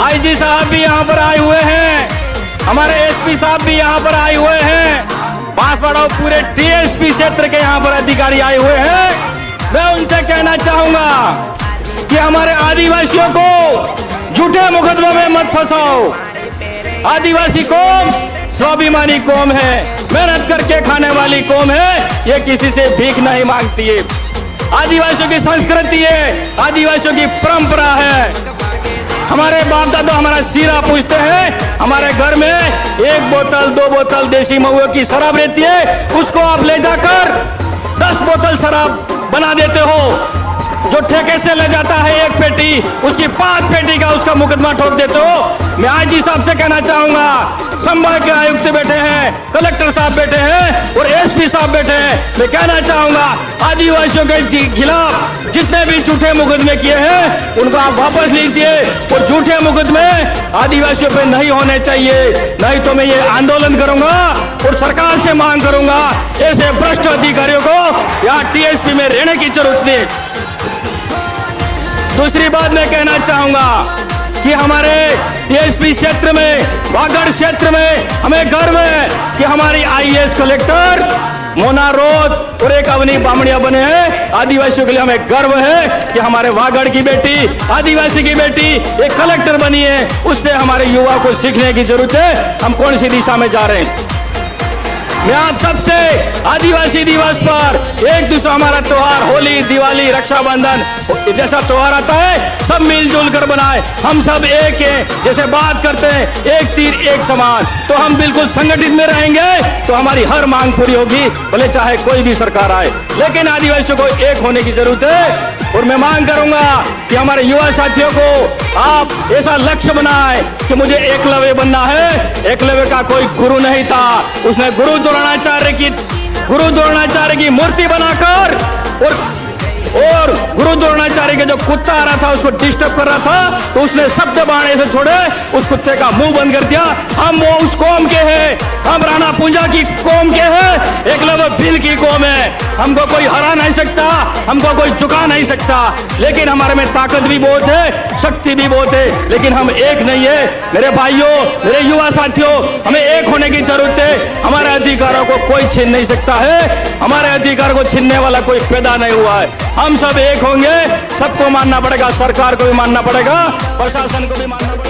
IG साहब भी यहाँ पर आए हुए हैं, हमारे एसपी साहब भी यहाँ पर आए हुए हैं, बांसवाड़ा पूरे टीएसपी क्षेत्र के यहाँ पर अधिकारी आए हुए हैं। मैं उनसे कहना चाहूंगा कि हमारे आदिवासियों को झूठे मुकदमे में मत फंसाओ। आदिवासी कौम स्वाभिमानी कौम है, मेहनत करके खाने वाली कौम है, ये किसी से भीख नहीं मांगती है। आदिवासियों की संस्कृति है, आदिवासियों की परंपरा है। हमारे बाप दादा हमारा सीरा पूछते हैं, हमारे घर में 1 बोतल 2 बोतल देसी महुए की शराब रहती है, उसको आप ले जाकर 10 बोतल शराब बना देते हो। जो ठेके से ले जाता है 1 पेटी, उसकी 5 पेटी का उसका मुकदमा ठोक देते हो। मैं आईजी साहब से कहना चाहूंगा, संभाग के आयुक्त बैठे हैं, कलेक्टर साहब बैठे हैं और एसपी साहब बैठे हैं। मैं कहना चाहूंगा आदिवासियों के खिलाफ जितने भी झूठे मुकदमे किए हैं उनको आप वापस लीजिए। और झूठे मुकदमे आदिवासियों पे नहीं होने चाहिए, नहीं तो मैं ये आंदोलन करूंगा और सरकार से मांग करूंगा ऐसे भ्रष्ट अधिकारियों को यहाँ टीएसपी में रहने की जरूरत नहीं। दूसरी बात मैं कहना चाहूंगा कि हमारे टीएसपी क्षेत्र में, वागड़ क्षेत्र में हमें गर्व है कि हमारी आईएएस कलेक्टर मोना रोत और एक अवनी बामणिया बने हैं। आदिवासियों के लिए हमें गर्व है कि हमारे वागड़ की बेटी, आदिवासी की बेटी एक कलेक्टर बनी है। उससे हमारे युवा को सीखने की जरूरत है, हम कौन सी दिशा में जा रहे हैं। मैं आप सबसे आदिवासी दिवस पर एक दूसरा हमारा त्योहार होली, दिवाली, रक्षाबंधन जैसा त्योहार आता है, सब मिलजुल कर बनाए। हम सब एक हैं, जैसे बात करते हैं एक तीर एक समान, तो हम बिल्कुल संगठित में रहेंगे तो हमारी हर मांग पूरी होगी, भले चाहे कोई भी सरकार आए। लेकिन आदिवासियों को एक होने की जरूरत है। और मैं मांग करूंगा कि हमारे युवा साथियों को आप ऐसा लक्ष्य बनाए कि मुझे एकलव्य बनना है। एकलव्य का कोई गुरु नहीं था, उसने गुरु द्रोणाचार्य की मूर्ति बनाकर और गुरु द्रोणाचार्य के जो कुत्ता आ रहा था उसको डिस्टर्ब कर रहा था, तो उसने शब्द बाण ऐसे छोड़े, उस कुत्ते का मुंह बंद कर दिया। हम वो उस कौम के हैं, हम राणा पूंजा की कौम के हैं, एकलव्य भील की कौम है। हमको कोई हरा नहीं सकता, हमको कोई झुका नहीं सकता। लेकिन हमारे में ताकत भी बहुत है, शक्ति भी बहुत है, लेकिन हम एक नहीं है। मेरे भाइयों, मेरे युवा साथियों, हमें एक होने की जरूरत है। हमारे अधिकारों को कोई छीन नहीं सकता है, हमारे अधिकार को छीनने वाला कोई पैदा नहीं हुआ है। हम सब एक होंगे, सबको मानना पड़ेगा, सरकार को भी मानना पड़ेगा, प्रशासन को भी मानना पड़ेगा।